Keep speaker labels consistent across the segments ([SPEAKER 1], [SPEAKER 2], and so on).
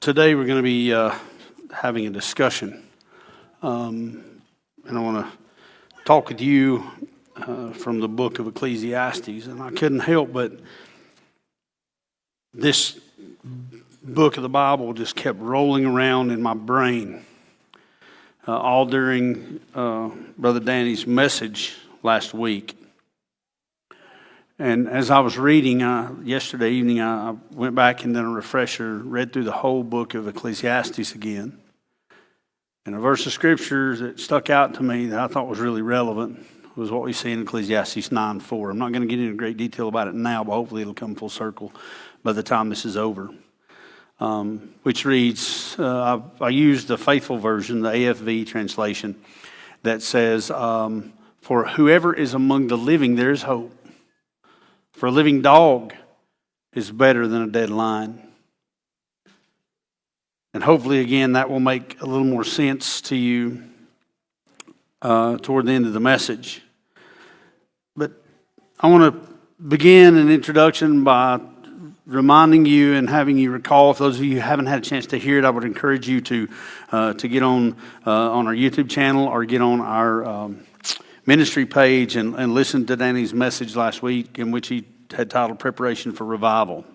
[SPEAKER 1] Today we're going to be having a discussion, and I want to talk with you from the book of Ecclesiastes. And I couldn't help but this book of the Bible just kept rolling around in my brain all during Brother Danny's message last week. And as I was reading yesterday evening, I went back and did a refresher, read through the whole book of Ecclesiastes again. And a verse of scripture that stuck out to me that I thought was really relevant was what we see in Ecclesiastes 9:4. I'm not going to get into great detail about it now, but hopefully it'll come full circle by the time this is over. Which reads, I used the faithful version, the AFV translation, that says, for whoever is among the living, there is hope. For a living dog is better than a dead lion. And hopefully, again, that will make a little more sense to you toward the end of the message. But I want to begin an introduction by reminding you and having you recall, for those of you who haven't had a chance to hear it, I would encourage you to get on our YouTube channel or get on our ministry page and listen to Danny's message last week, in which he had titled Preparation for Revival.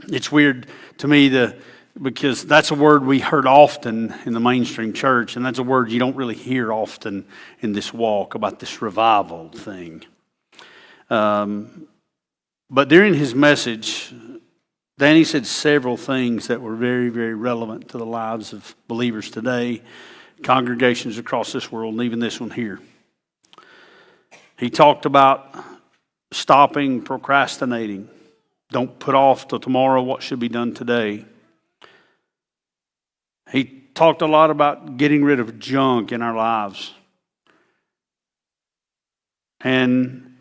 [SPEAKER 1] It's weird to me because that's a word we heard often in the mainstream church, and that's a word you don't really hear often in this walk about this revival thing. But during his message, Danny said several things that were very, very relevant to the lives of believers today, congregations across this world, and even this one here. He talked about stopping procrastinating. Don't put off till tomorrow what should be done today. He talked a lot about getting rid of junk in our lives. And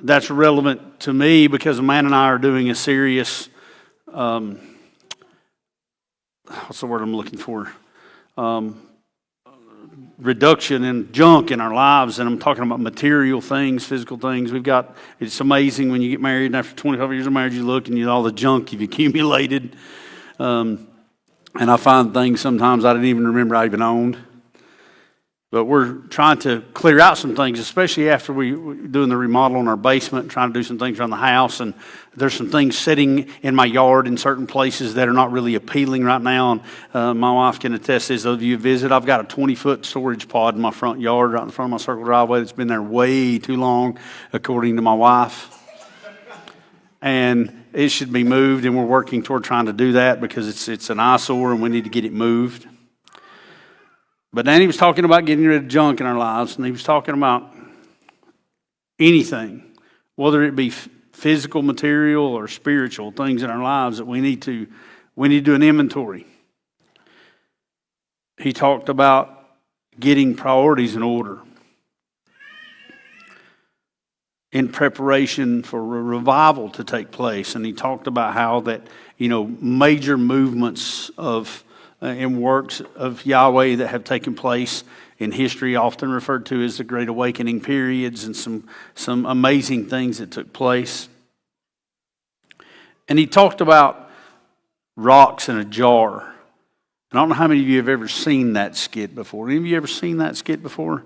[SPEAKER 1] that's relevant to me because a man and I are doing a serious, what's the word I'm looking for? Reduction in junk in our lives, and I'm talking about material things, physical things. It's amazing when you get married, and after 25 years of marriage, you look and you know all the junk you've accumulated. And I find things sometimes I didn't even remember I even owned. But we're trying to clear out some things, especially after we're doing the remodel in our basement, trying to do some things around the house. And there's some things sitting in my yard in certain places that are not really appealing right now. And my wife can attest to this. Those of you who visit, I've got a 20-foot storage pod in my front yard right in front of my circle driveway that's been there way too long, according to my wife. And it should be moved, and we're working toward trying to do that because it's an eyesore and we need to get it moved. But then he was talking about getting rid of junk in our lives, and he was talking about anything, whether it be physical, material, or spiritual things in our lives that we need to do an inventory. He talked about getting priorities in order in preparation for a revival to take place. And he talked about how that, major movements in works of Yahweh that have taken place in history, often referred to as the Great Awakening periods, and some amazing things that took place. And he talked about rocks in a jar. And I don't know how many of you have ever seen that skit before. Any of you ever seen that skit before?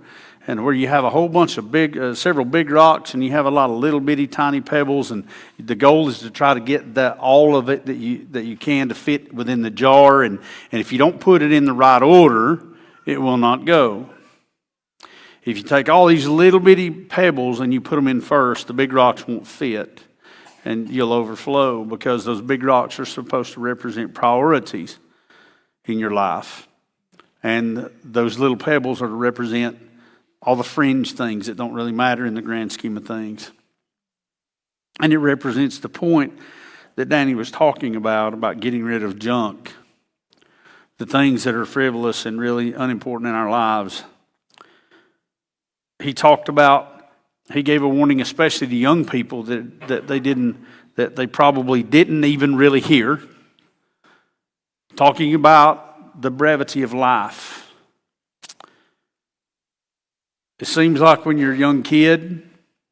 [SPEAKER 1] And where you have a whole bunch of several big rocks, and you have a lot of little bitty tiny pebbles, and the goal is to try to get all of it that you can to fit within the jar. And if you don't put it in the right order, it will not go. If you take all these little bitty pebbles and you put them in first, the big rocks won't fit, and you'll overflow, because those big rocks are supposed to represent priorities in your life, and those little pebbles are to represent all the fringe things that don't really matter in the grand scheme of things. And it represents the point that Danny was talking about getting rid of junk, the things that are frivolous and really unimportant in our lives. He gave a warning, especially to young people, that they probably didn't even really hear, talking about the brevity of life. It seems like when you're a young kid,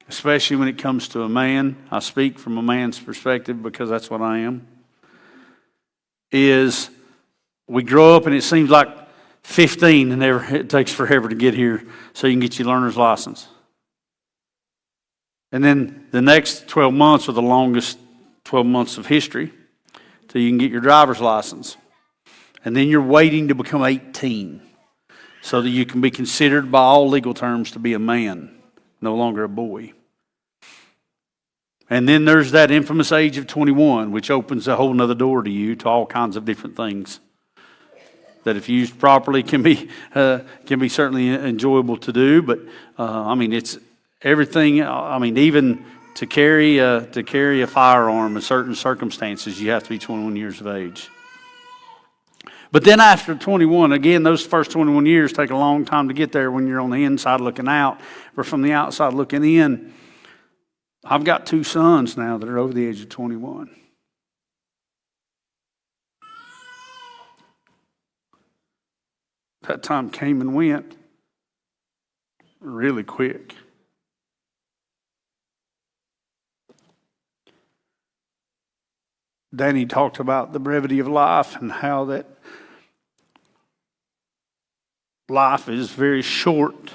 [SPEAKER 1] especially when it comes to a man, I speak from a man's perspective because that's what I am. is we grow up and it seems like 15 and it takes forever to get here so you can get your learner's license. And then the next 12 months are the longest 12 months of history till you can get your driver's license. And then you're waiting to become 18 so that you can be considered by all legal terms to be a man, no longer a boy. And then there's that infamous age of 21, which opens a whole nother door to you to all kinds of different things that if used properly can be certainly enjoyable to do. But it's everything. Even to carry a firearm in certain circumstances, you have to be 21 years of age. But then after 21, again, those first 21 years take a long time to get there when you're on the inside looking out, or from the outside looking in. I've got 2 sons now that are over the age of 21. That time came and went really quick. Danny talked about the brevity of life and how that life is very short.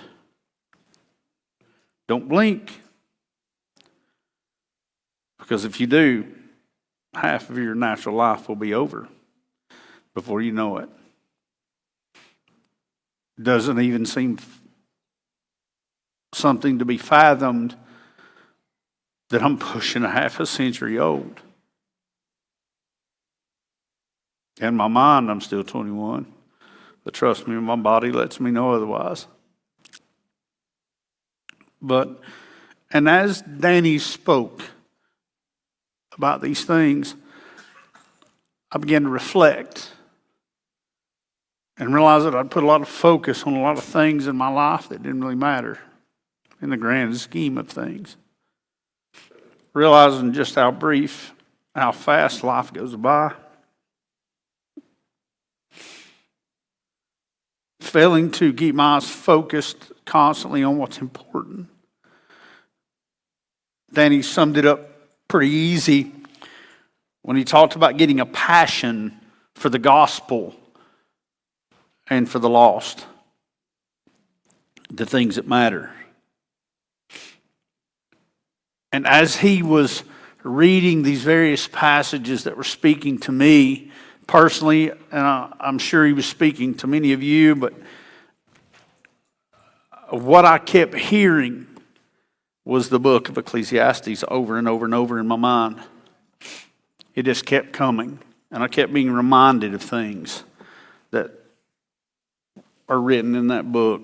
[SPEAKER 1] Don't blink. Because if you do, half of your natural life will be over before you know it. Doesn't even seem something to be fathomed that I'm pushing a half a century old. In my mind, I'm still 21. But trust me, my body lets me know otherwise. And as Danny spoke about these things, I began to reflect and realize that I'd put a lot of focus on a lot of things in my life that didn't really matter in the grand scheme of things. Realizing just how fast life goes by. Failing to keep my eyes focused constantly on what's important. Danny summed it up pretty easy when he talked about getting a passion for the gospel and for the lost, the things that matter. And as he was reading these various passages that were speaking to me personally, and I'm sure he was speaking to many of you, but what I kept hearing was the book of Ecclesiastes over and over and over in my mind. It just kept coming, and I kept being reminded of things that are written in that book.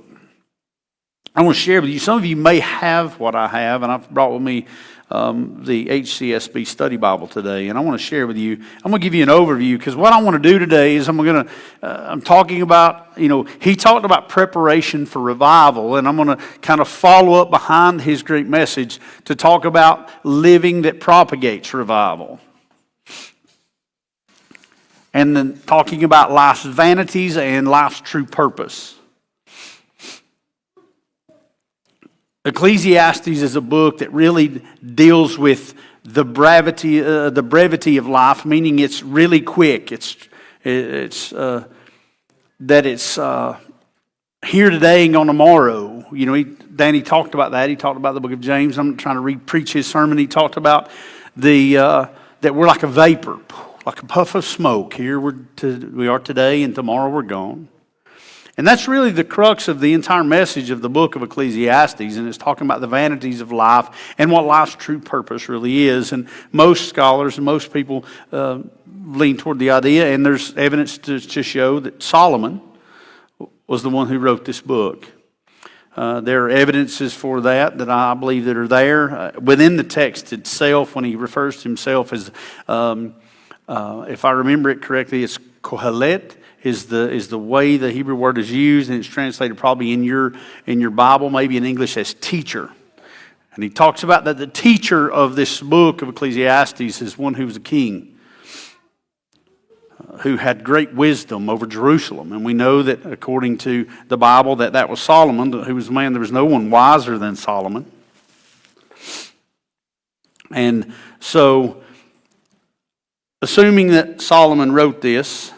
[SPEAKER 1] I want to share with you, some of you may have what I have, and I've brought with me the HCSB study Bible today, and I want to share with you, I'm going to give you an overview, because what I want to do today is I'm talking about, he talked about preparation for revival, and I'm going to kind of follow up behind his great message to talk about living that propagates revival. And then talking about life's vanities and life's true purpose. Ecclesiastes is a book that really deals with the brevity of life, meaning it's really quick. It's here today and gone tomorrow. Danny talked about that. He talked about the book of James. I'm not trying to preach his sermon. He talked about that we're like a vapor, like a puff of smoke. Here we are today, and tomorrow we're gone. And that's really the crux of the entire message of the book of Ecclesiastes, and it's talking about the vanities of life and what life's true purpose really is. And most scholars and most people lean toward the idea, and there's evidence to show that Solomon was the one who wrote this book. There are evidences for that I believe that are there within the text itself when he refers to himself as, if I remember it correctly, it's Kohelet. Is the way the Hebrew word is used, and it's translated probably in your Bible, maybe in English, as teacher. And he talks about that the teacher of this book of Ecclesiastes is one who was a king, who had great wisdom over Jerusalem. And we know that according to the Bible that was Solomon, who was a man, there was no one wiser than Solomon. And so Assuming that Solomon wrote this,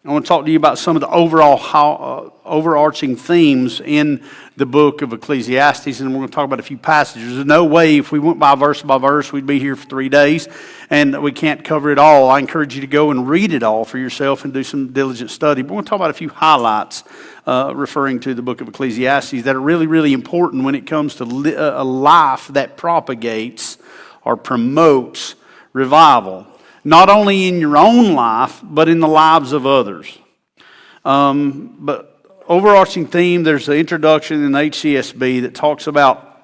[SPEAKER 1] I want to talk to you about some of the overarching themes in the book of Ecclesiastes, and we're going to talk about a few passages. There's no way if we went by verse, we'd be here for 3 days, and we can't cover it all. I encourage you to go and read it all for yourself and do some diligent study. But we're going to talk about a few highlights referring to the book of Ecclesiastes that are really, really important when it comes to a life that propagates or promotes revival. Not only in your own life, but in the lives of others. But overarching theme, there's the introduction in HCSB that talks about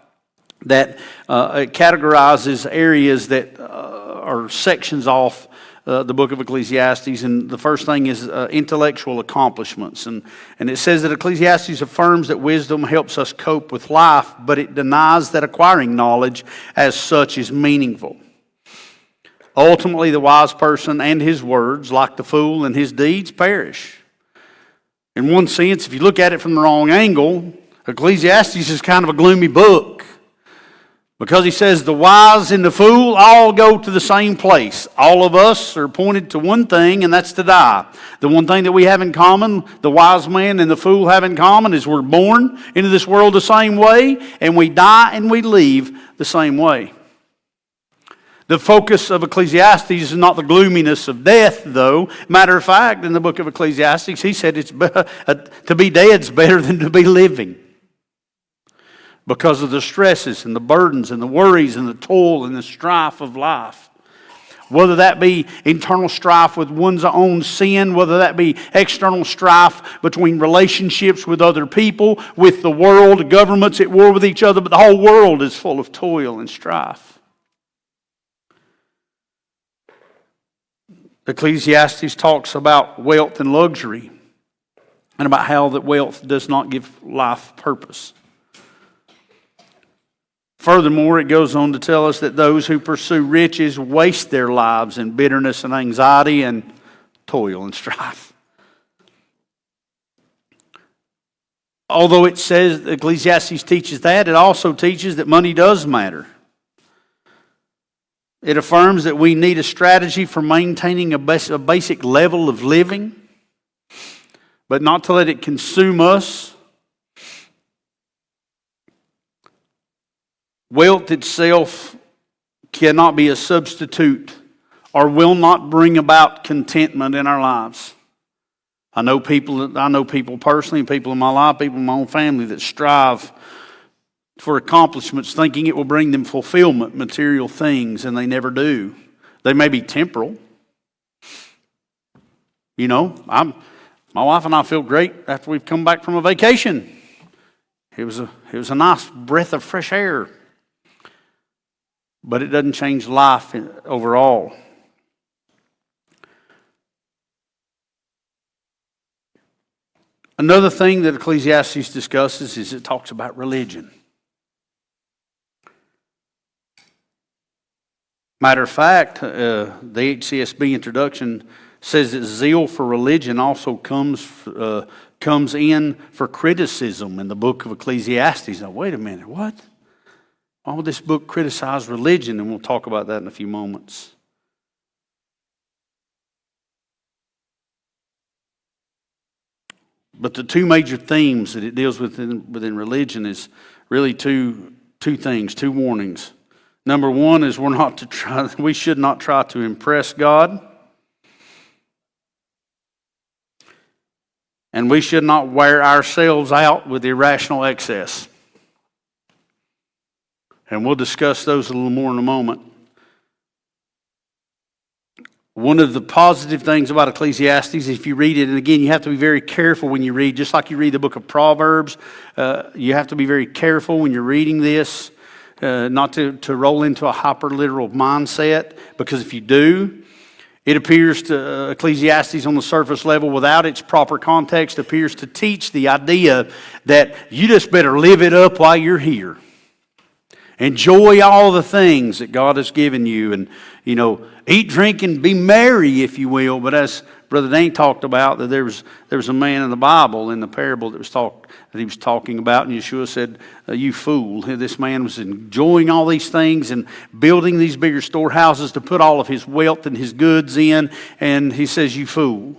[SPEAKER 1] that it categorizes areas that are sections off the book of Ecclesiastes. And the first thing is intellectual accomplishments. And it says that Ecclesiastes affirms that wisdom helps us cope with life, but it denies that acquiring knowledge as such is meaningful. Ultimately, the wise person and his words, like the fool and his deeds, perish. In one sense, if you look at it from the wrong angle, Ecclesiastes is kind of a gloomy book. Because he says the wise and the fool all go to the same place. All of us are pointed to one thing, and that's to die. The one thing that we have in common, the wise man and the fool have in common, is we're born into this world the same way, and we die and we leave the same way. The focus of Ecclesiastes is not the gloominess of death, though. Matter of fact, in the book of Ecclesiastes, he said to be dead is better than to be living. Because of the stresses and the burdens and the worries and the toil and the strife of life. Whether that be internal strife with one's own sin, whether that be external strife between relationships with other people, with the world, governments at war with each other, but the whole world is full of toil and strife. Ecclesiastes talks about wealth and luxury and about how that wealth does not give life purpose. Furthermore, it goes on to tell us that those who pursue riches waste their lives in bitterness and anxiety and toil and strife. Although it says Ecclesiastes teaches that, it also teaches that money does matter. It affirms that we need a strategy for maintaining a basic level of living, but not to let it consume us. Wealth itself cannot be a substitute or will not bring about contentment in our lives. I know people personally, people in my life, people in my own family that strive for accomplishments, thinking it will bring them fulfillment, material things, and they never do. They may be temporal. You know, my wife and I feel great after we've come back from a vacation. It was a nice breath of fresh air. But it doesn't change life overall. Another thing that Ecclesiastes discusses is it talks about religion. Matter of fact, the HCSB introduction says that zeal for religion also comes in for criticism in the book of Ecclesiastes. Now, wait a minute, what? Why would this book criticize religion? And we'll talk about that in a few moments. But the two major themes that it deals with within religion is really two things, two warnings. Number one is we should not try to impress God. And we should not wear ourselves out with irrational excess. And we'll discuss those a little more in a moment. One of the positive things about Ecclesiastes, if you read it, and again, you have to be very careful when you read, just like you read the book of Proverbs, you have to be very careful when you're reading this, not to roll into a hyper-literal mindset, because if you do, it appears to Ecclesiastes on the surface level, without its proper context, appears to teach the idea that you just better live it up while you're here. Enjoy all the things that God has given you, and eat, drink, and be merry, if you will. But as Brother Dane talked about, that there was a man in the Bible, in the parable that he was talking about, and Yeshua said, "You fool!" This man was enjoying all these things and building these bigger storehouses to put all of his wealth and his goods in, and he says, "You fool!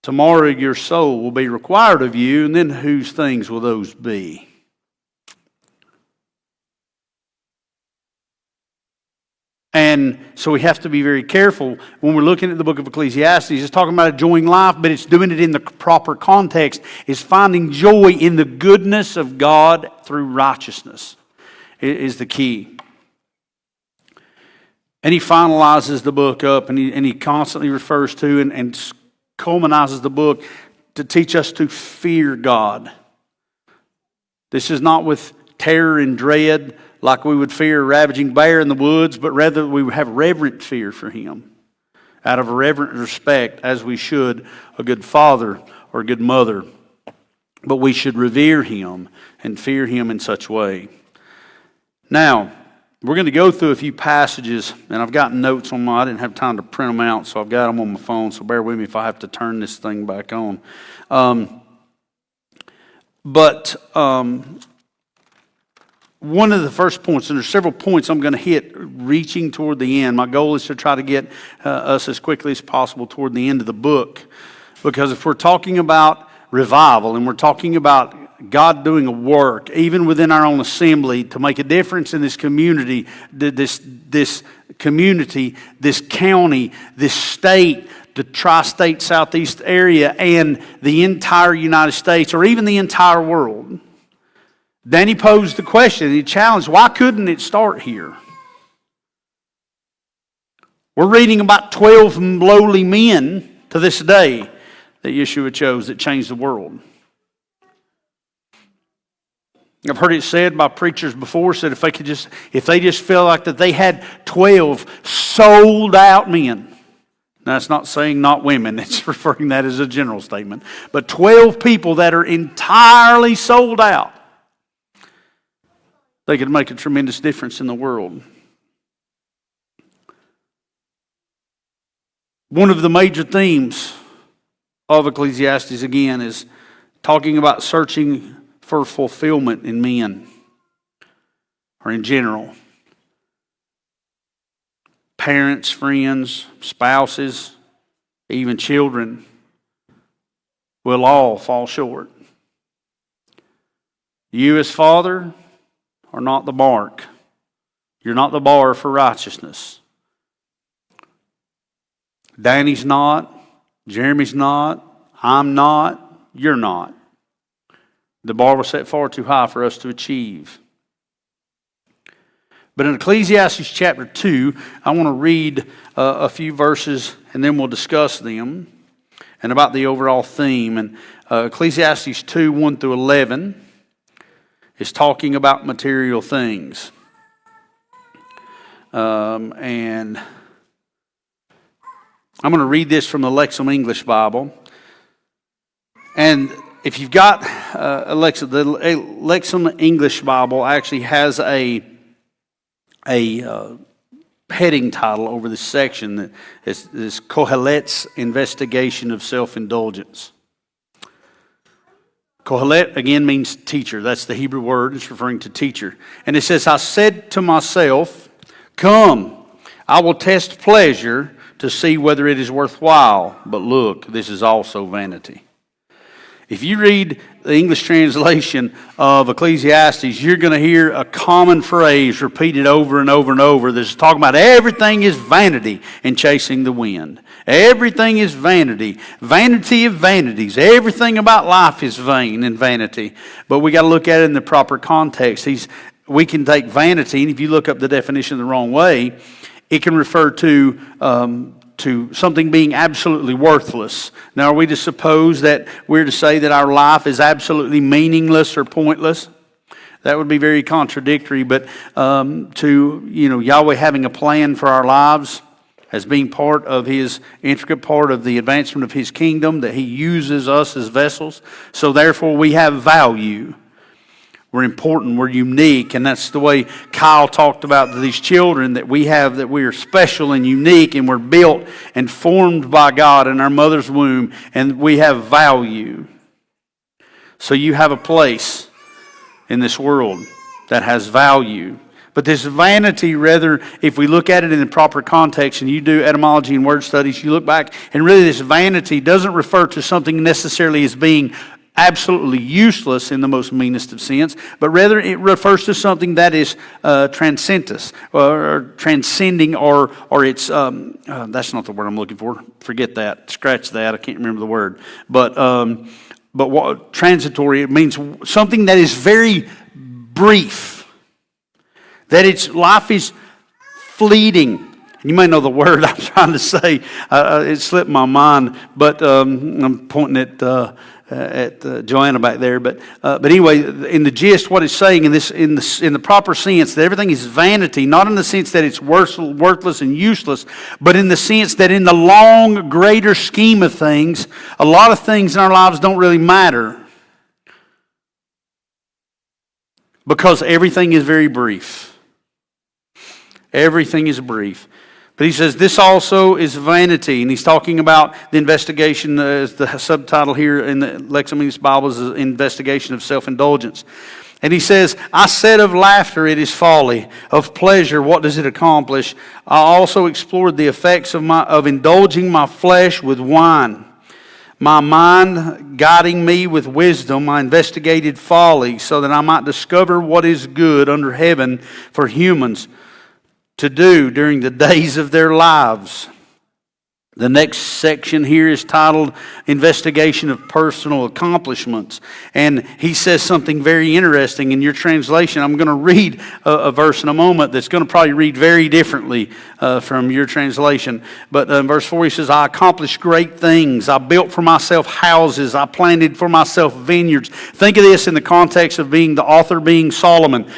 [SPEAKER 1] Tomorrow your soul will be required of you, and then whose things will those be?" And so we have to be very careful when we're looking at the book of Ecclesiastes. It's talking about enjoying life, but it's doing it in the proper context. It's finding joy in the goodness of God through righteousness is the key. And he finalizes the book up, and he constantly refers to and culminizes the book to teach us to fear God. This is not with terror and dread, like we would fear a ravaging bear in the woods, but rather we would have reverent fear for him, out of a reverent respect, as we should a good father or a good mother. But we should revere him and fear him in such a way. Now, we're going to go through a few passages, and I've got notes on I didn't have time to print them out, so I've got them on my phone, so bear with me if I have to turn this thing back on. One of the first points, and there's several points I'm going to hit reaching toward the end. My goal is to try to get us as quickly as possible toward the end of the book. Because if we're talking about revival and we're talking about God doing a work, even within our own assembly, to make a difference in this community, this community, this county, this state, the tri-state southeast area, and the entire United States, or even the entire world, then he posed the question, he challenged, why couldn't it start here? We're reading about 12 lowly men to this day that Yeshua chose that changed the world. I've heard it said by preachers before, said if they just felt like that they had 12 sold out men. Now it's not saying not women, it's referring that as a general statement. But 12 people that are entirely sold out, they could make a tremendous difference in the world. One of the major themes of Ecclesiastes, again, is talking about searching for fulfillment in men, or in general. Parents, friends, spouses, even children will all fall short. You as father are not the mark. You're not the bar for righteousness. Danny's not. Jeremy's not. I'm not. You're not. The bar was set far too high for us to achieve. But in Ecclesiastes chapter 2, I want to read a few verses and then we'll discuss them and about the overall theme. And Ecclesiastes 2, 1 through 11 is talking about material things. And I'm going to read this from the Lexham English Bible. And if you've got the Lexham English Bible actually has a heading title over this section that is Kohelet's Investigation of Self-Indulgence. Kohelet again means teacher. That's the Hebrew word. It's referring to teacher. And it says, I said to myself, come, I will test pleasure to see whether it is worthwhile. But look, this is also vanity. If you read the English translation of Ecclesiastes, you're going to hear a common phrase repeated over and over and over that's talking about everything is vanity and chasing the wind. Everything is vanity. Vanity of vanities. Everything about life is vain and vanity. But we got to look at it in the proper context. We can take vanity, and if you look up the definition the wrong way, it can refer to something being absolutely worthless. Now, are we to suppose that we're to say that our life is absolutely meaningless or pointless? That would be very contradictory. But Yahweh having a plan for our lives as being part of His intricate part of the advancement of His kingdom, that He uses us as vessels. So therefore, we have value. We're important, we're unique, and that's the way Kyle talked about these children that we have, that we are special and unique, and we're built and formed by God in our mother's womb, and we have value. So you have a place in this world that has value. But this vanity, rather, if we look at it in the proper context, and you do etymology and word studies, you look back, and really this vanity doesn't refer to something necessarily as being absolutely useless in the most meanest of sense, but rather it refers to something that is transcendent, or transcending, or it's, that's not the word I'm looking for. Forget that. Scratch that. I can't remember the word. But what transitory, it means something that is very brief. That its life is fleeting. You may know the word I'm trying to say. It slipped my mind, but I'm pointing at Joanna back there. But anyway, in the gist, what it's saying in the proper sense, that everything is vanity, not in the sense that it's worthless and useless, but in the sense that in the long, greater scheme of things, a lot of things in our lives don't really matter, because everything is very brief. Everything is brief. But he says this also is vanity. And he's talking about the investigation, as the subtitle here in the Lexington Bible is the investigation of self-indulgence. And he says, I said of laughter, it is folly. Of pleasure, what does it accomplish? I also explored the effects of indulging my flesh with wine. My mind guiding me with wisdom, I investigated folly so that I might discover what is good under heaven for humans to do during the days of their lives. The next section here is titled Investigation of Personal Accomplishments. And he says something very interesting in your translation. I'm going to read a verse in a moment that's going to probably read very differently from your translation. But in verse 4 he says, I accomplished great things. I built for myself houses. I planted for myself vineyards. Think of this in the context of being the author being Solomon.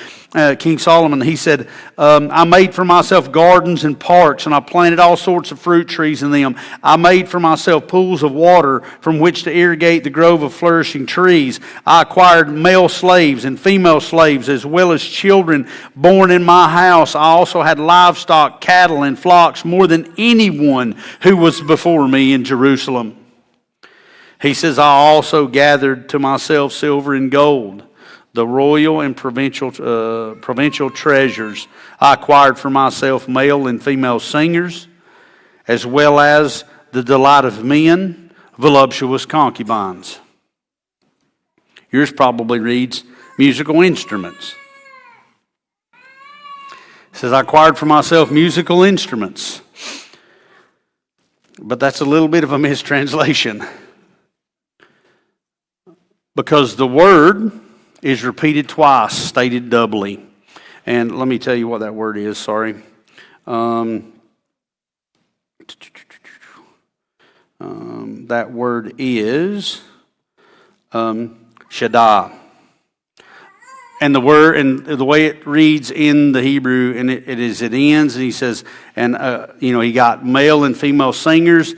[SPEAKER 1] King Solomon, he said, I made for myself gardens and parks, and I planted all sorts of fruit trees in them. I made for myself pools of water from which to irrigate the grove of flourishing trees. I acquired male slaves and female slaves, as well as children born in my house. I also had livestock, cattle, and flocks, more than anyone who was before me in Jerusalem. He says, I also gathered to myself silver and gold, the royal and provincial treasures. I acquired for myself male and female singers, as well as the delight of men, voluptuous concubines. Yours probably reads musical instruments. It says, I acquired for myself musical instruments. But that's a little bit of a mistranslation, because the word is repeated twice, stated doubly. And let me tell you what that word is, sorry. That word is Shaddai. And the word, and the way it reads in the Hebrew, and it ends, and he says, and he got male and female singers,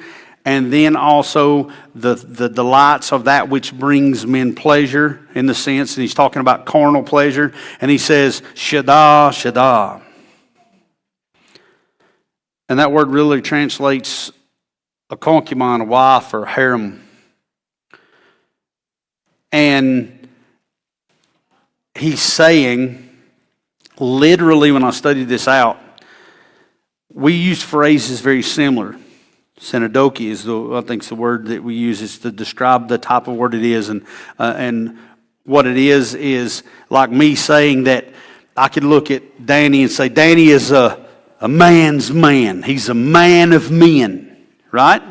[SPEAKER 1] and then also the delights of that which brings men pleasure, in the sense, and he's talking about carnal pleasure, and he says, Shaddai, Shaddai. And that word really translates a concubine, a wife, or harem. And he's saying, literally when I studied this out, we use phrases very similar. Synodoki is the word that we use is to describe the type of word it is, and what it is like me saying that I could look at Danny and say, Danny is a man's man. He's a man of men, right?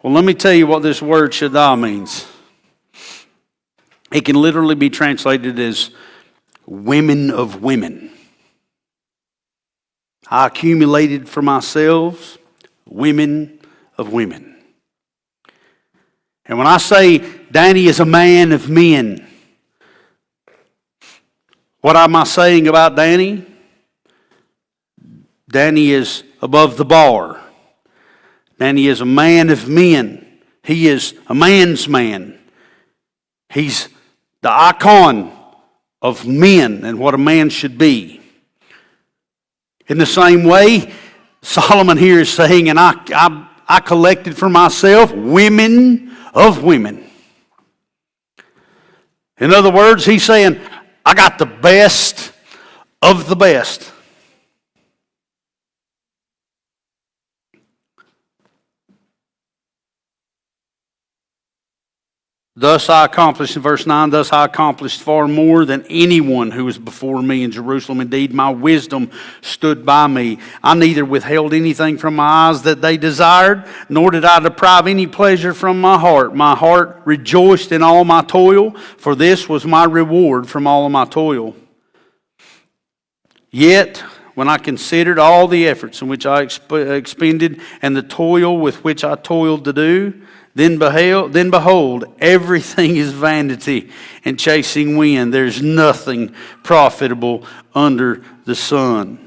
[SPEAKER 1] Well, let me tell you what this word Shaddai means. It can literally be translated as women of women. I accumulated for myself women of women. And when I say Danny is a man of men, what am I saying about Danny? Danny is above the bar. Danny is a man of men. He is a man's man. He's the icon of men and what a man should be. In the same way, Solomon here is saying, and I collected for myself women of women. In other words, he's saying, I got the best of the best. Thus I accomplished, in verse 9, thus I accomplished far more than anyone who was before me in Jerusalem. Indeed, my wisdom stood by me. I neither withheld anything from my eyes that they desired, nor did I deprive any pleasure from my heart. My heart rejoiced in all my toil, for this was my reward from all of my toil. Yet, when I considered all the efforts in which I expended and the toil with which I toiled to do, then behold, everything is vanity and chasing wind. There's nothing profitable under the sun.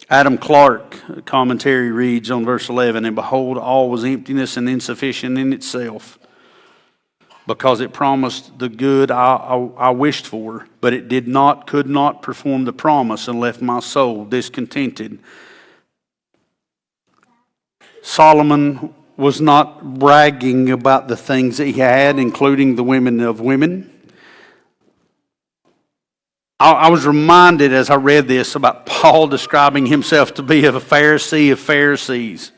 [SPEAKER 1] Adam Clarke commentary reads on verse 11, and behold, all was emptiness and insufficient in itself, because it promised the good I wished for, but it could not perform the promise, and left my soul discontented. Solomon was not bragging about the things that he had, including the women of women. I was reminded as I read this about Paul describing himself to be a Pharisee of Pharisees.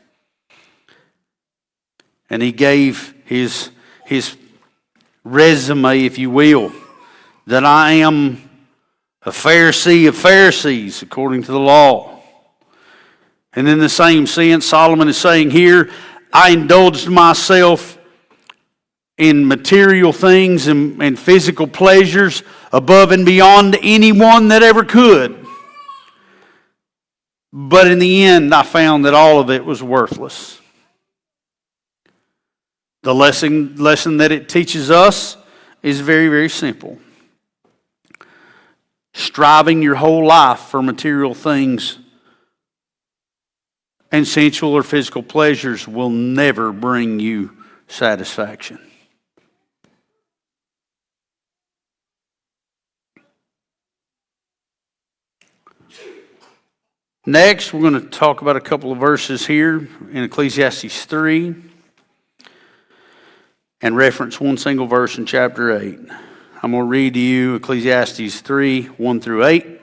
[SPEAKER 1] And he gave his resume, if you will, that I am a Pharisee of Pharisees according to the law. And in the same sense, Solomon is saying here, I indulged myself in material things and physical pleasures above and beyond anyone that ever could. But in the end, I found that all of it was worthless. The lesson that it teaches us is very, very simple. Striving your whole life for material things and sensual or physical pleasures will never bring you satisfaction. Next, we're going to talk about a couple of verses here in Ecclesiastes 3 and reference one single verse in chapter 8. I'm going to read to you Ecclesiastes 3, 1 through 8.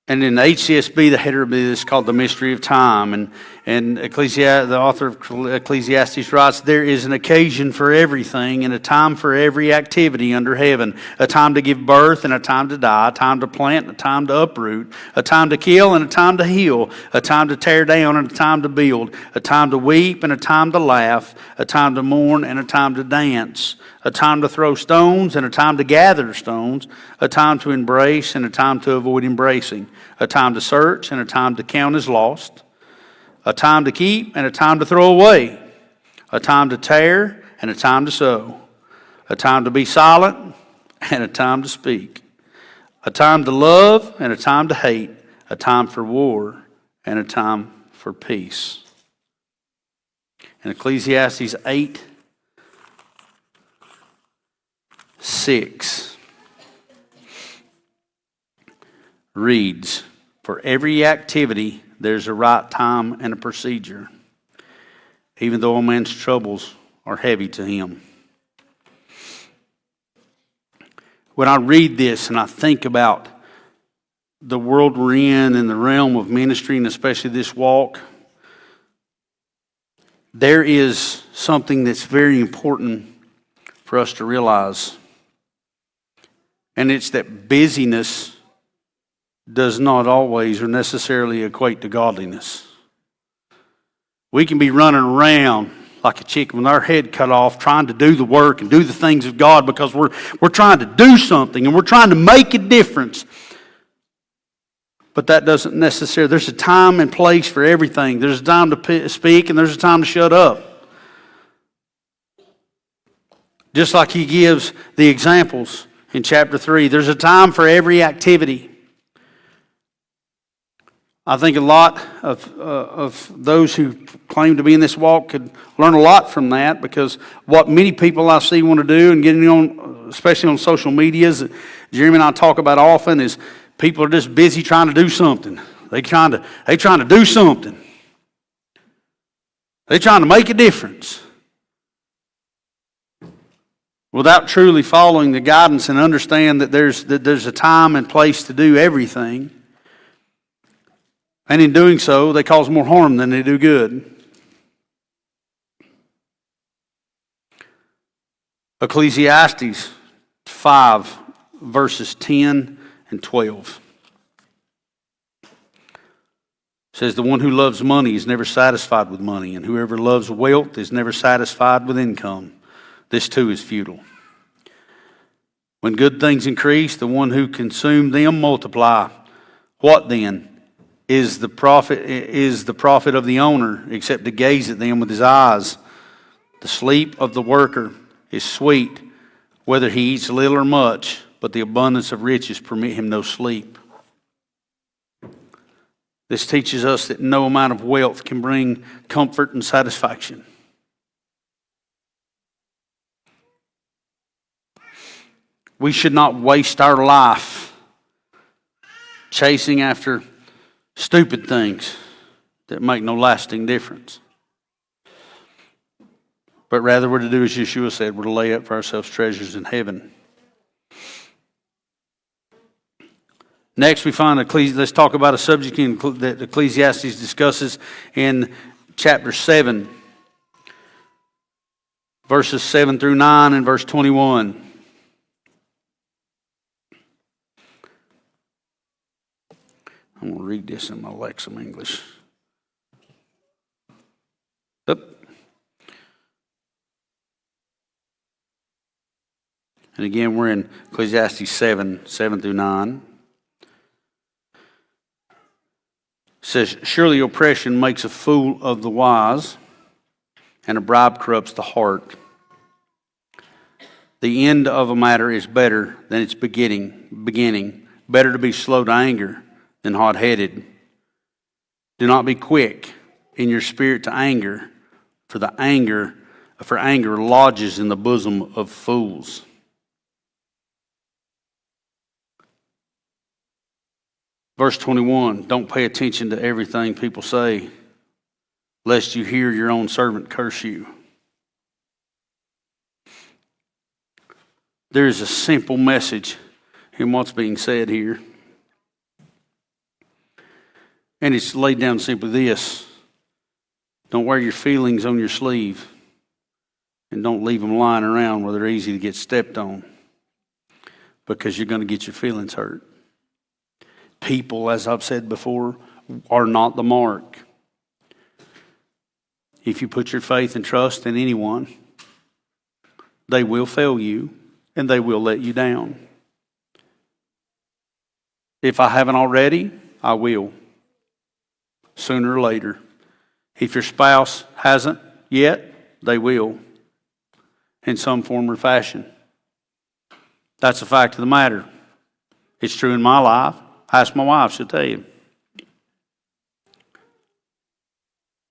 [SPEAKER 1] And in the HCSB, the header of this is called The Mystery of Time. And the author of Ecclesiastes writes, there is an occasion for everything and a time for every activity under heaven. A time to give birth and a time to die. A time to plant and a time to uproot. A time to kill and a time to heal. A time to tear down and a time to build. A time to weep and a time to laugh. A time to mourn and a time to dance. A time to throw stones and a time to gather stones. A time to embrace and a time to avoid embracing. A time to search and a time to count as lost. A time to keep and a time to throw away. A time to tear and a time to sow. A time to be silent and a time to speak. A time to love and a time to hate. A time for war and a time for peace. In Ecclesiastes 8:6 reads, for every activity there's a right time and a procedure, even though a man's troubles are heavy to him. When I read this and I think about the world we're in and the realm of ministry, and especially this walk, there is something that's very important for us to realize. And it's that busyness does not always or necessarily equate to godliness. We can be running around like a chicken with our head cut off, trying to do the work and do the things of God because we're trying to do something and we're trying to make a difference. But that doesn't necessarily, there's a time and place for everything. There's a time to speak and there's a time to shut up. Just like he gives the examples in chapter 3, there's a time for every activity. I think a lot of those who claim to be in this walk could learn a lot from that, because what many people I see want to do, and getting on, especially on social media, that Jeremy and I talk about often, is people are just busy trying to do something. They trying to do something. They're trying to make a difference without truly following the guidance and understand that there's a time and place to do everything. And in doing so, they cause more harm than they do good. Ecclesiastes 5, verses 10 and 12. Says, the one who loves money is never satisfied with money, and whoever loves wealth is never satisfied with income. This too is futile. When good things increase, the one who consumed them multiply. What then? Is the profit of the owner, except to gaze at them with his eyes? The sleep of the worker is sweet, whether he eats little or much, but the abundance of riches permit him no sleep. This teaches us that no amount of wealth can bring comfort and satisfaction. We should not waste our life chasing after stupid things that make no lasting difference. But rather we're to do as Yeshua said, we're to lay up for ourselves treasures in heaven. Next we find let's talk about a subject that Ecclesiastes discusses in chapter 7, verses 7 through 9 and verse 21. I'm going to read this in my Lexham English. Up. And again, we're in Ecclesiastes 7 through 9. It says, surely oppression makes a fool of the wise, and a bribe corrupts the heart. The end of a matter is better than its beginning. Better to be slow to anger than hot-headed. Do not be quick in your spirit to anger, for anger lodges in the bosom of fools. Verse 21, don't pay attention to everything people say, lest you hear your own servant curse you. There is a simple message in what's being said here. And it's laid down simply this: don't wear your feelings on your sleeve, and don't leave them lying around where they're easy to get stepped on, because you're going to get your feelings hurt. People, as I've said before, are not the mark. If you put your faith and trust in anyone, they will fail you and they will let you down. If I haven't already, I will. Sooner or later. If your spouse hasn't yet, they will. In some form or fashion. That's a fact of the matter. It's true in my life. Ask my wife, she'll tell you.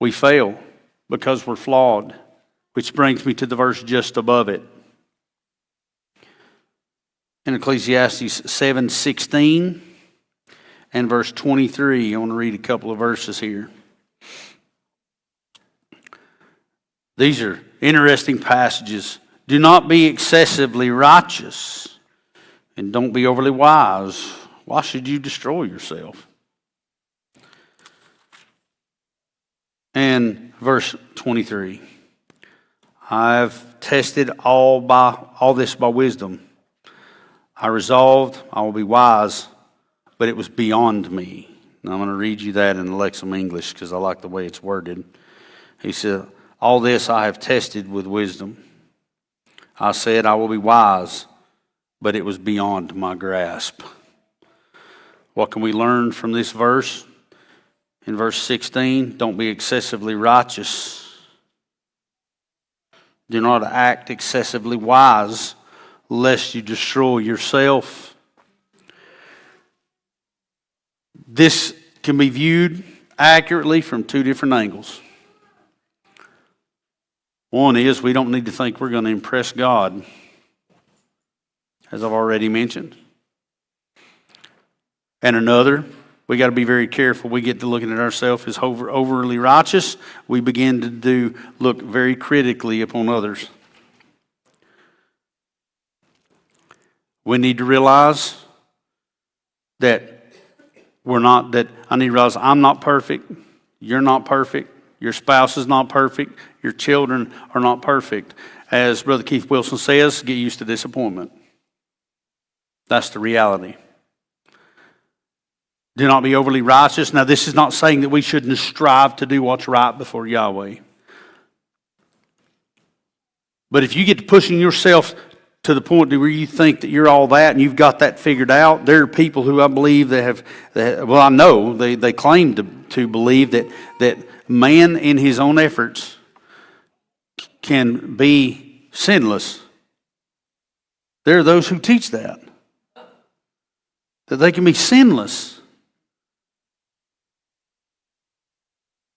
[SPEAKER 1] We fail because we're flawed, which brings me to the verse just above it. In Ecclesiastes 7:16 and verse 23, I want to read a couple of verses here. These are interesting passages. Do not be excessively righteous, and don't be overly wise. Why should you destroy yourself? And verse 23. I've tested all this by wisdom. I resolved I will be wise, but it was beyond me. Now I'm going to read you that in the Lexham English because I like the way it's worded. He said, all this I have tested with wisdom. I said I will be wise, but it was beyond my grasp. What can we learn from this verse? In verse 16, don't be excessively righteous. Do not act excessively wise, lest you destroy yourself. This can be viewed accurately from two different angles. One is we don't need to think we're going to impress God, as I've already mentioned. And another, we got to be very careful. We get to looking at ourselves as overly righteous. We begin to look very critically upon others. We need to realize that I need to realize I'm not perfect. You're not perfect. Your spouse is not perfect. Your children are not perfect. As Brother Keith Wilson says, get used to disappointment. That's the reality. Do not be overly righteous. Now, this is not saying that we shouldn't strive to do what's right before Yahweh. But if you get to pushing yourself to the point where you think that you're all that and you've got that figured out, there are people who I believe I know they claim to believe that man in his own efforts can be sinless. There are those who teach that they can be sinless.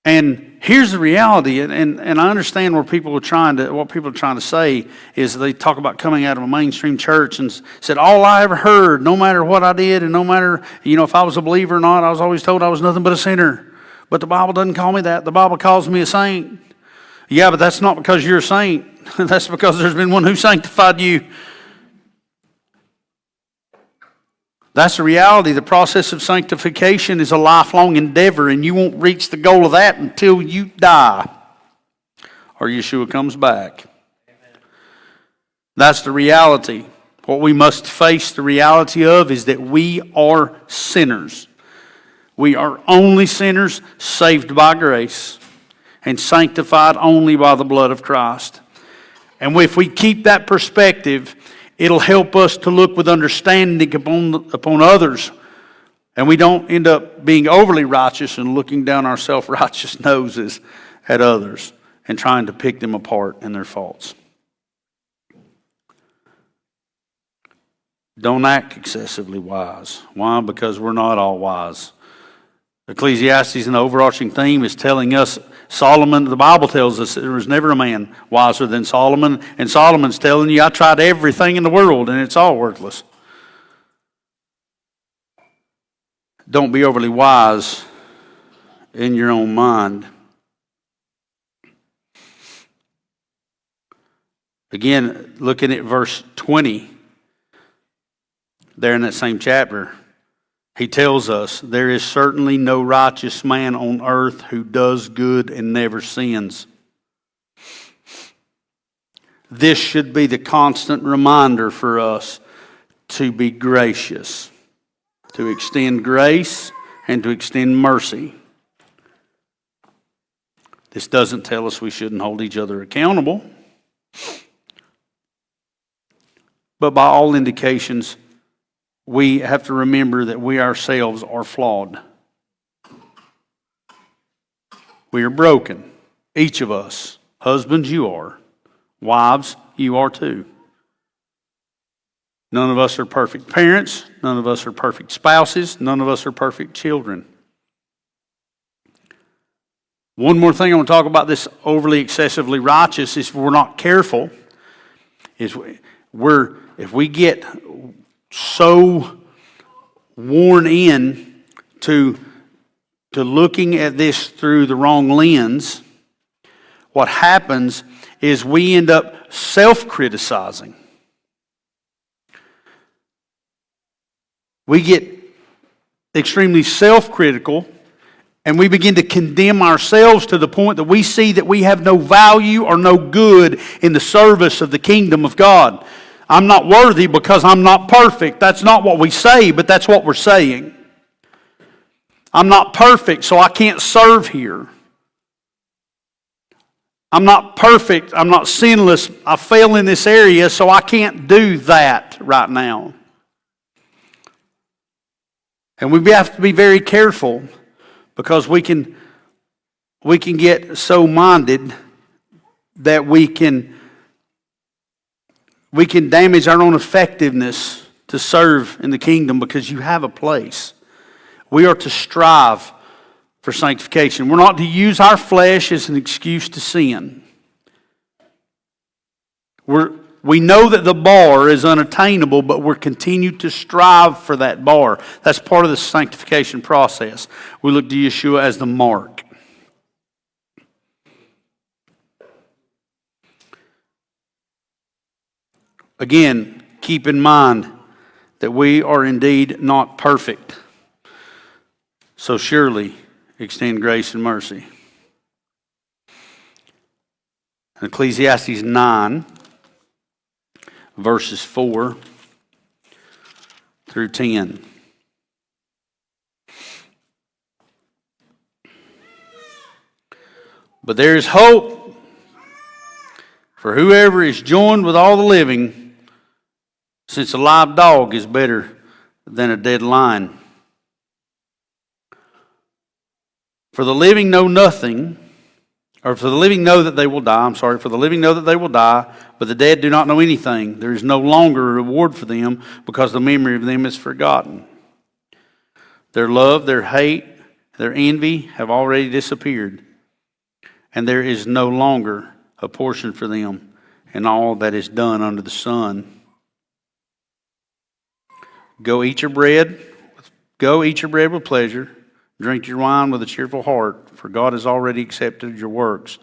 [SPEAKER 1] And here's the reality, and I understand what people are trying to say is they talk about coming out of a mainstream church and said, all I ever heard, no matter what I did and no matter, if I was a believer or not, I was always told I was nothing but a sinner. But the Bible doesn't call me that. The Bible calls me a saint. Yeah, but that's not because you're a saint. That's because there's been one who sanctified you. That's the reality. The process of sanctification is a lifelong endeavor, and you won't reach the goal of that until you die or Yeshua comes back. Amen. That's the reality. What we must face the reality of is that we are sinners. We are only sinners saved by grace and sanctified only by the blood of Christ. And if we keep that perspective, it'll help us to look with understanding upon others. And we don't end up being overly righteous and looking down our self-righteous noses at others and trying to pick them apart in their faults. Don't act excessively wise. Why? Because we're not all wise. Ecclesiastes, an overarching theme, is telling us Solomon, the Bible tells us that there was never a man wiser than Solomon. And Solomon's telling you, I tried everything in the world and it's all worthless. Don't be overly wise in your own mind. Again, looking at verse 20, there in that same chapter, he tells us, there is certainly no righteous man on earth who does good and never sins. This should be the constant reminder for us to be gracious, to extend grace and to extend mercy. This doesn't tell us we shouldn't hold each other accountable. But by all indications, we have to remember that we ourselves are flawed. We are broken. Each of us. Husbands, you are. Wives, you are too. None of us are perfect parents. None of us are perfect spouses. None of us are perfect children. One more thing I want to talk about this overly excessively righteous is if we're not careful, if we get so worn in to looking at this through the wrong lens, what happens is we end up self-criticizing. We get extremely self-critical and we begin to condemn ourselves to the point that we see that we have no value or no good in the service of the kingdom of God. I'm not worthy because I'm not perfect. That's not what we say, but that's what we're saying. I'm not perfect, so I can't serve here. I'm not perfect. I'm not sinless. I fail in this area, so I can't do that right now. And we have to be very careful because we can get so minded that we can damage our own effectiveness to serve in the kingdom because you have a place. We are to strive for sanctification. We're not to use our flesh as an excuse to sin. We know that the bar is unattainable, but we're continued to strive for that bar. That's part of the sanctification process. We look to Yeshua as the mark. Again, keep in mind that we are indeed not perfect. So surely extend grace and mercy. In Ecclesiastes 9, verses 4 through 10. But there is hope for whoever is joined with all the living, since a live dog is better than a dead lion. For the living know nothing, or for the living know that they will die. For the living know that they will die, but the dead do not know anything. There is no longer a reward for them, because the memory of them is forgotten. Their love, their hate, their envy have already disappeared, and there is no longer a portion for them in all that is done under the sun. Go eat your bread with pleasure. Drink your wine with a cheerful heart, for God has already accepted your works.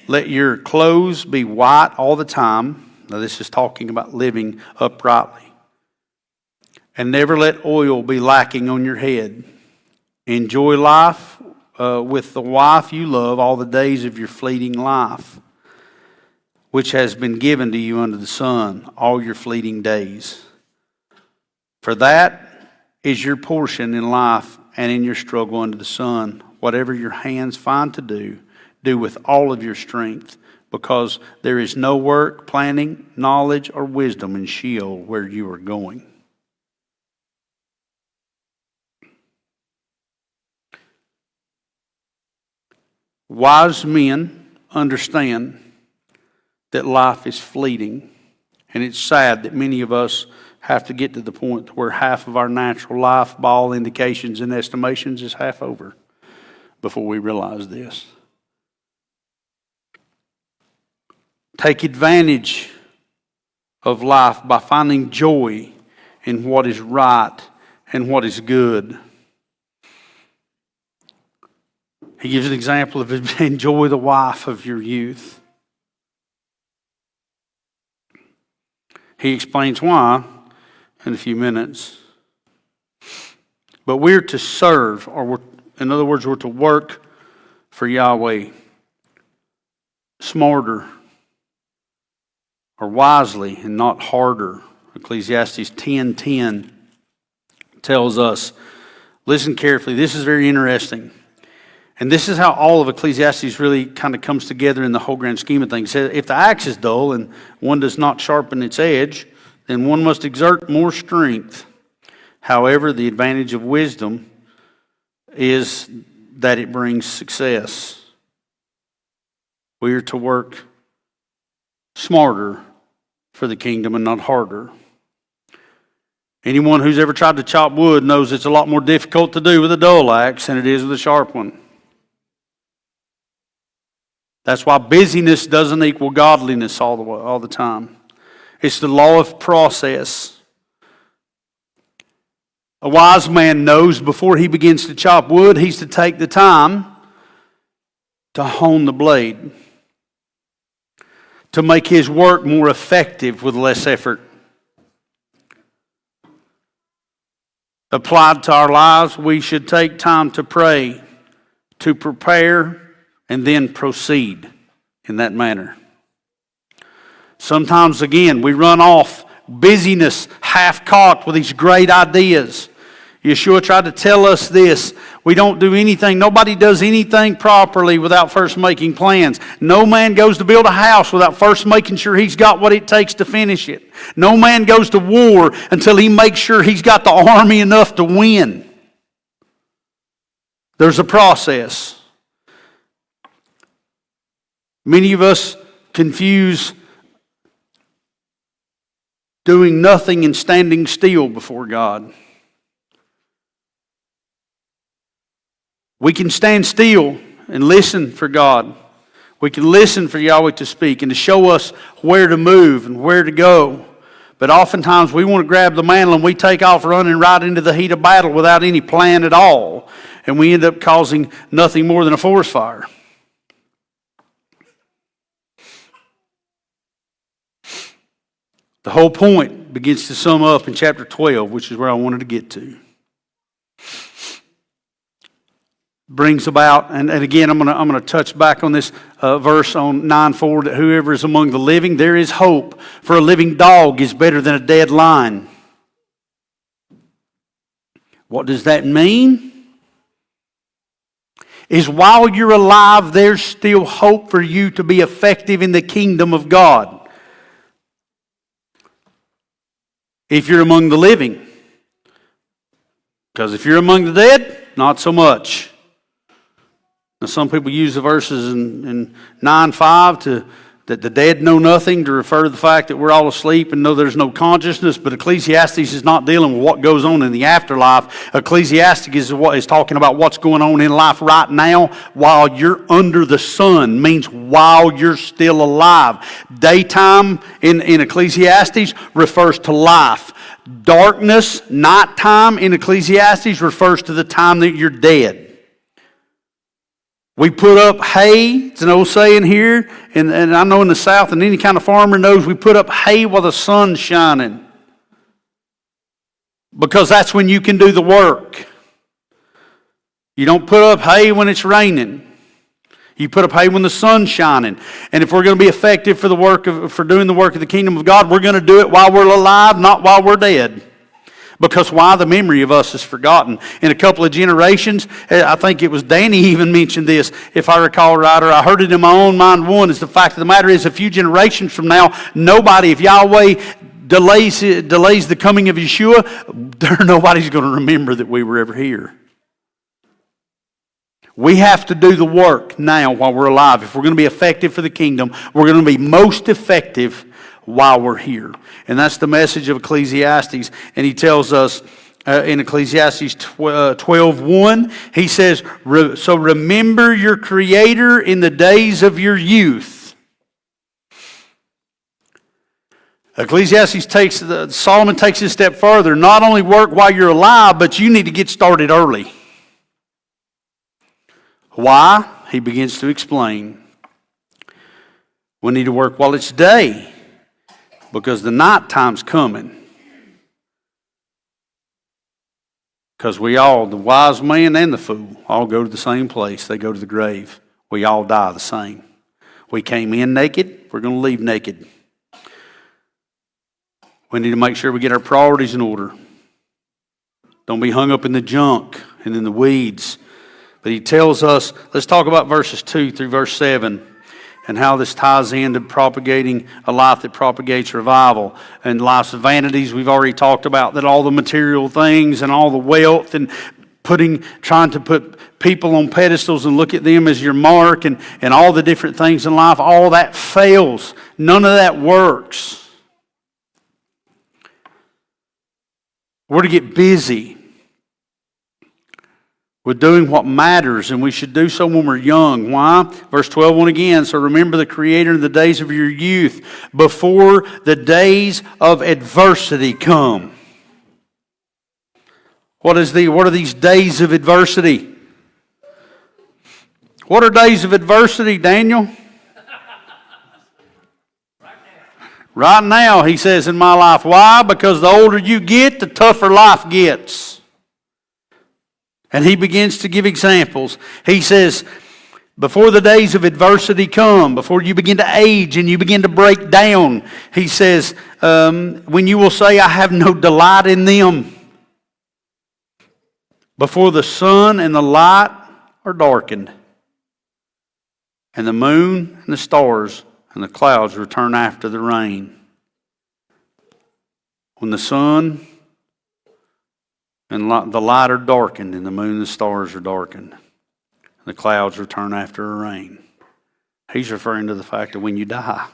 [SPEAKER 1] Let your clothes be white all the time. Now this is talking about living uprightly. And never let oil be lacking on your head. Enjoy life with the wife you love all the days of your fleeting life, which has been given to you under the sun, all your fleeting days. For that is your portion in life and in your struggle under the sun. Whatever your hands find to do, do with all of your strength, because there is no work, planning, knowledge, or wisdom in Sheol where you are going. Wise men understand that life is fleeting, and it's sad that many of us have to get to the point where half of our natural life, by all indications and estimations, is half over before we realize this. Take advantage of life by finding joy in what is right and what is good. He gives an example of enjoy the wife of your youth. He explains why in a few minutes. But we're to serve, in other words, we're to work for Yahweh smarter or wisely and not harder. Ecclesiastes 10:10 tells us, listen carefully, this is very interesting. And this is how all of Ecclesiastes really kind of comes together in the whole grand scheme of things. It says, if the axe is dull and one does not sharpen its edge, then one must exert more strength. However, the advantage of wisdom is that it brings success. We are to work smarter for the kingdom and not harder. Anyone who's ever tried to chop wood knows it's a lot more difficult to do with a dull axe than it is with a sharp one. That's why busyness doesn't equal godliness all the time. It's the law of process. A wise man knows before he begins to chop wood, he's to take the time to hone the blade, to make his work more effective with less effort. Applied to our lives, we should take time to pray, to prepare, and then proceed in that manner. Sometimes, again, we run off, busyness, half-cocked with these great ideas. Yeshua tried to tell us this. We don't do anything, nobody does anything properly without first making plans. No man goes to build a house without first making sure he's got what it takes to finish it. No man goes to war until he makes sure he's got the army enough to win. There's a process. Many of us confuse doing nothing and standing still before God. We can stand still and listen for God. We can listen for Yahweh to speak and to show us where to move and where to go. But oftentimes we want to grab the mantle and we take off running right into the heat of battle without any plan at all. And we end up causing nothing more than a forest fire. The whole point begins to sum up in chapter 12, which is where I wanted to get to. Brings about, and again, I'm going to touch back on this verse on 9:4, that whoever is among the living, there is hope. For a living dog is better than a dead lion. What does that mean? Is while you're alive, there's still hope for you to be effective in the kingdom of God. If you're among the living. Because if you're among the dead, not so much. Now, some people use the verses in 9:5 that the dead know nothing, to refer to the fact that we're all asleep and know there's no consciousness. But Ecclesiastes is not dealing with what goes on in the afterlife. Ecclesiastes is talking about what's going on in life right now while you're under the sun. Means while you're still alive. Daytime in Ecclesiastes refers to life. Darkness, nighttime in Ecclesiastes refers to the time that you're dead. We put up hay. It's an old saying here, and I know in the South, and any kind of farmer knows, we put up hay while the sun's shining. Because that's when you can do the work. You don't put up hay when it's raining. You put up hay when the sun's shining. And if we're going to be effective for doing the work of the kingdom of God, we're going to do it while we're alive, not while we're dead. Because why? The memory of us is forgotten. In a couple of generations, I think it was Danny even mentioned this, if I recall right, or I heard it in my own mind. One is the fact of the matter is, a few generations from now, nobody, if Yahweh delays the coming of Yeshua, nobody's going to remember that we were ever here. We have to do the work now while we're alive. If we're going to be effective for the kingdom, we're going to be most effective while we're here. And that's the message of Ecclesiastes. And he tells us in Ecclesiastes 12:1, he says, so remember your Creator in the days of your youth. Solomon takes it a step further. Not only work while you're alive, but you need to get started early. Why? He begins to explain. We need to work while it's day, because the night time's coming. Because we all, the wise man and the fool, all go to the same place. They go to the grave. We all die the same. We came in naked. We're going to leave naked. We need to make sure we get our priorities in order. Don't be hung up in the junk and in the weeds. But he tells us, let's talk about verses 2 through verse 7. And how this ties into propagating a life that propagates revival. And life's vanities, we've already talked about, that all the material things and all the wealth and trying to put people on pedestals and look at them as your mark and all the different things in life, all that fails. None of that works. We're to get busy with doing what matters, and we should do so when we're young. Why? Verse 12 again. So remember the Creator in the days of your youth, before the days of adversity come. What are these days of adversity? What are days of adversity, Daniel? Right now, he says, in my life. Why? Because the older you get, the tougher life gets. And he begins to give examples. He says, before the days of adversity come, before you begin to age and you begin to break down, he says, when you will say, I have no delight in them. Before the sun and the light are darkened, and the moon and the stars and the clouds return after the rain. When the sun and the light are darkened, and the moon and the stars are darkened, and the clouds return after a rain. He's referring to the fact that when you die.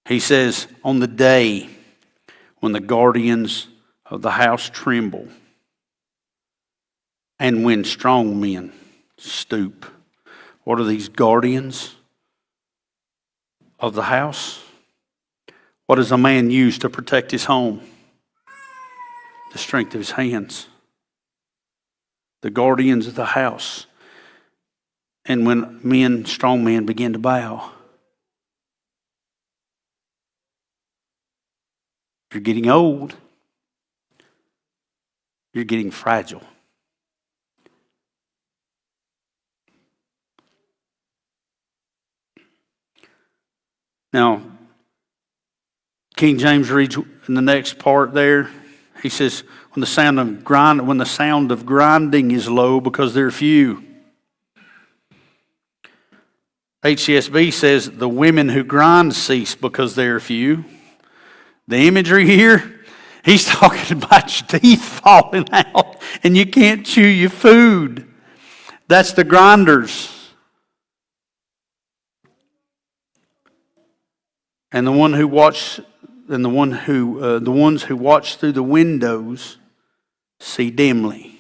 [SPEAKER 1] He says, on the day when the guardians of the house tremble, And when strong men stoop. What are these guardians of the house? What does a man use to protect his home? The strength of his hands. The guardians of the house. And when strong men, begin to bow. You're getting old. You're getting fragile. Now, King James reads in the next part there, he says, when the sound of grinding is low because they're few. HCSB says the women who grind cease because they're few. The imagery here, he's talking about your teeth falling out and you can't chew your food. That's the grinders. And the ones who watch through the windows see dimly.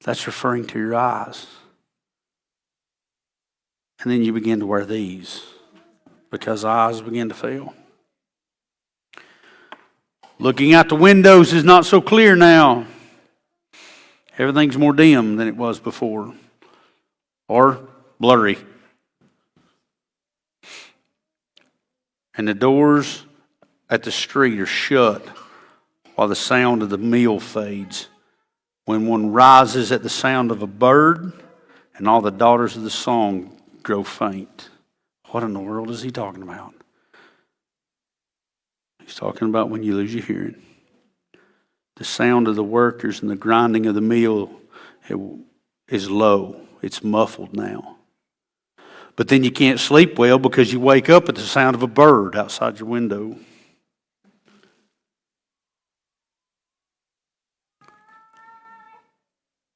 [SPEAKER 1] That's referring to your eyes. And then you begin to wear these because eyes begin to fail. Looking out the windows is not so clear now. Everything's more dim than it was before, or blurry. And the doors at the street are shut while the sound of the meal fades. When one rises at the sound of a bird, and all the daughters of the song grow faint. What in the world is he talking about? He's talking about when you lose your hearing. The sound of the workers and the grinding of the meal is low. It's muffled now. But then you can't sleep well because you wake up at the sound of a bird outside your window.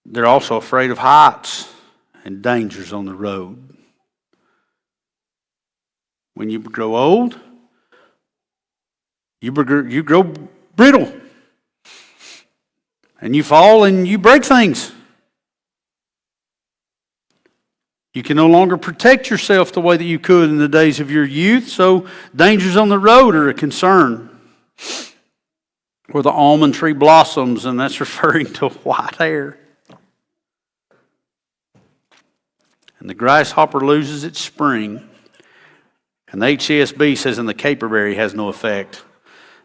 [SPEAKER 1] They're also afraid of heights and dangers on the road. When you grow old, you grow brittle. And you fall and you break things. You can no longer protect yourself the way that you could in the days of your youth, so dangers on the road are a concern. Where the almond tree blossoms, and that's referring to white hair. And the grasshopper loses its spring. And the HCSB says, and the caperberry has no effect.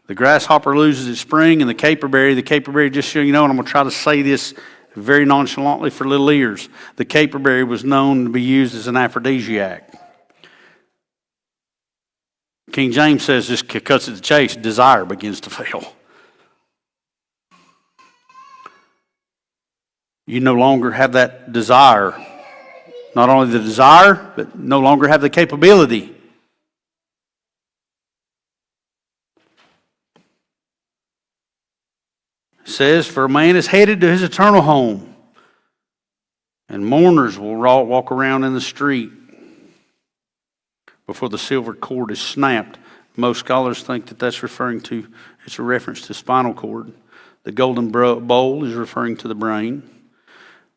[SPEAKER 1] The grasshopper loses its spring, and the caperberry, just so you know, and I'm going to try to say this very nonchalantly for little ears. The caperberry was known to be used as an aphrodisiac. King James says, just cuts it to the chase, desire begins to fail. You no longer have that desire. Not only the desire, but no longer have the capability. It says, for a man is headed to his eternal home, and mourners will walk around in the street before the silver cord is snapped. Most scholars think that that's it's a reference to spinal cord. The golden bowl is referring to the brain,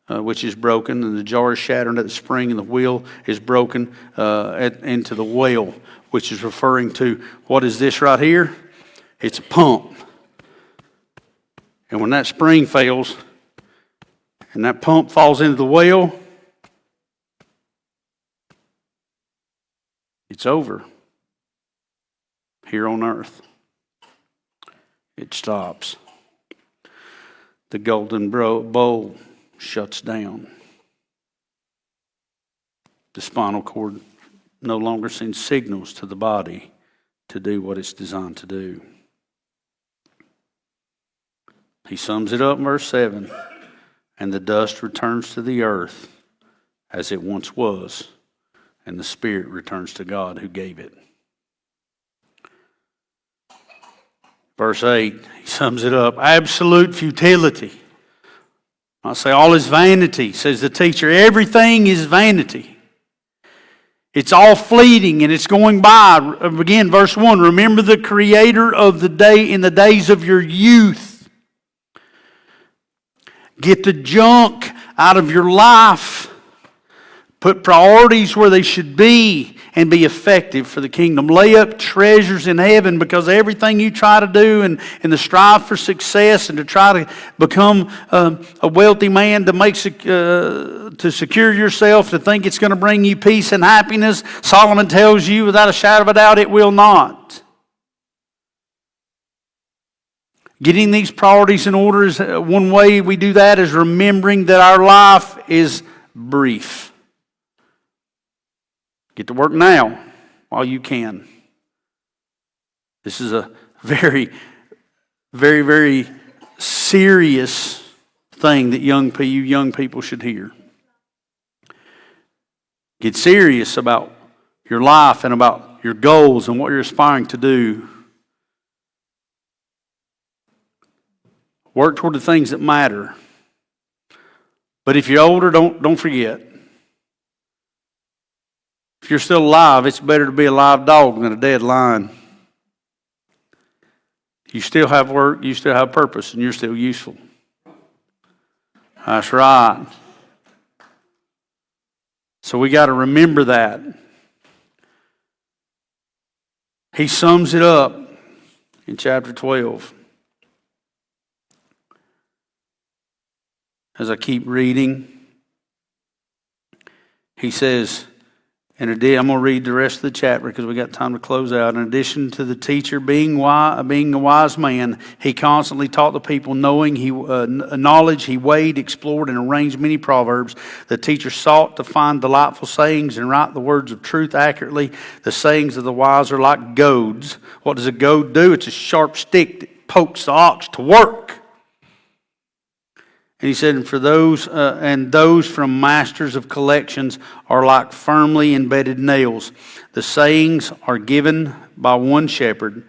[SPEAKER 1] which is broken, and the jar is shattered at the spring, and the wheel is broken into the well, which is referring to, what is this right here? It's a pump. And when that spring fails, and that pump falls into the well, it's over here on earth. It stops. The golden bowl shuts down. The spinal cord no longer sends signals to the body to do what it's designed to do. He sums it up in verse 7. And the dust returns to the earth as it once was, and the spirit returns to God who gave it. Verse 8, he sums it up. Absolute futility. I say all is vanity, says the teacher. Everything is vanity. It's all fleeting and it's going by. Again, verse 1, remember the Creator of the day in the days of your youth. Get the junk out of your life. Put priorities where they should be and be effective for the kingdom. Lay up treasures in heaven, because everything you try to do and the strive for success and to try to become a wealthy man to secure yourself, to think it's going to bring you peace and happiness, Solomon tells you without a shadow of a doubt it will not. Getting these priorities in order is one way we do that, is remembering that our life is brief. Get to work now while you can. This is a very, very, very serious thing that you young people should hear. Get serious about your life and about your goals and what you're aspiring to do. Work toward the things that matter. But if you're older, don't forget. If you're still alive, it's better to be a live dog than a dead lion. You still have work, you still have purpose, and you're still useful. That's right. So we got to remember that. He sums it up in chapter 12. As I keep reading, he says, I'm going to read the rest of the chapter because we got time to close out. In addition to the teacher being a wise man, he constantly taught the people knowledge. He weighed, explored, and arranged many proverbs. The teacher sought to find delightful sayings and write the words of truth accurately. The sayings of the wise are like goads. What does a goad do? It's a sharp stick that pokes the ox to work. And he said, and those from masters of collections are like firmly embedded nails. The sayings are given by one shepherd.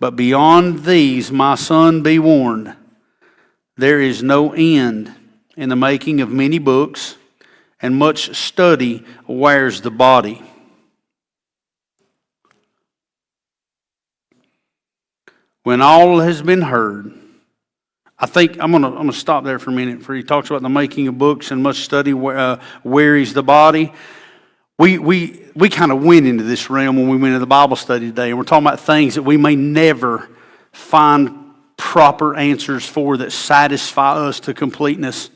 [SPEAKER 1] But beyond these, my son, be warned. There is no end in the making of many books, and much study wears the body. When all has been heard, I think I'm gonna stop there for a minute. For he talks about the making of books and much study wearies the body. We kind of went into this realm when we went into the Bible study today, and we're talking about things that we may never find proper answers for that satisfy us to completeness,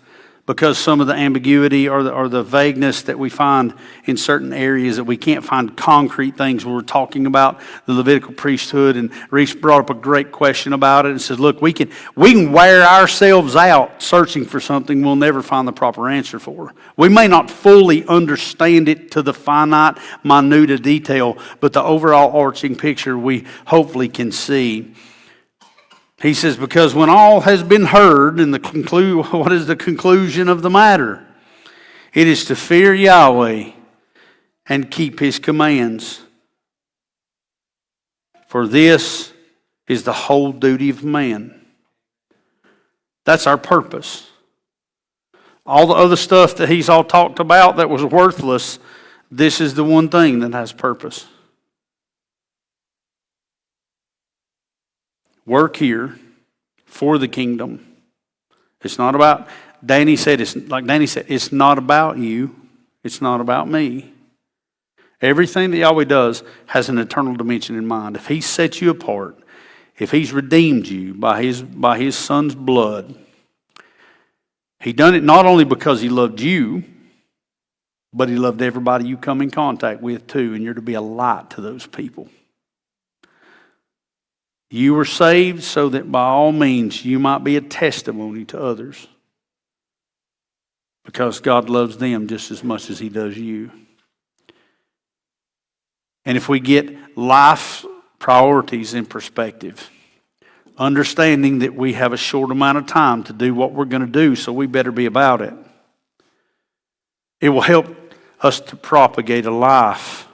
[SPEAKER 1] because some of the ambiguity or the vagueness that we find in certain areas, that we can't find concrete things. When we're talking about the Levitical priesthood, and Reese brought up a great question about it and says, look, we can wear ourselves out searching for something we'll never find the proper answer for. We may not fully understand it to the finite, minute detail, but the overall arching picture we hopefully can see. He says, because when all has been heard, and what is the conclusion of the matter? It is to fear Yahweh and keep His commands. For this is the whole duty of man. That's our purpose. All the other stuff that he's all talked about that was worthless, this is the one thing that has purpose. Work here for the kingdom. It's not about, Danny said, it's not about you. It's not about me. Everything that Yahweh does has an eternal dimension in mind. If He set you apart, if He's redeemed you by His Son's blood, He done it not only because He loved you, but He loved everybody you come in contact with too, and you're to be a light to those people. You were saved so that by all means you might be a testimony to others, because God loves them just as much as He does you. And if we get life priorities in perspective, understanding that we have a short amount of time to do what we're going to do, so we better be about it, it will help us to propagate a life,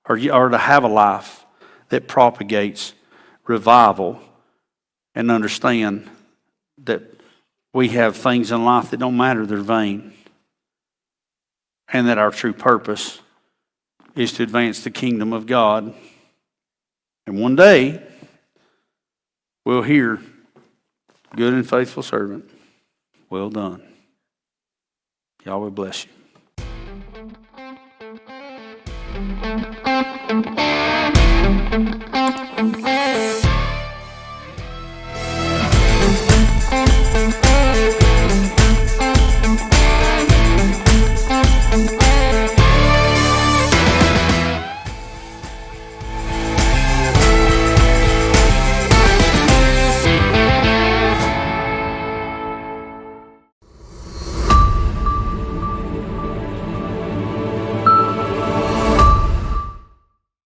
[SPEAKER 1] or to have a life that propagates revival, and understand that we have things in life that don't matter, they're vain, and that our true purpose is to advance the kingdom of God. And one day we'll hear, good and faithful servant. Well done. Yahweh bless you.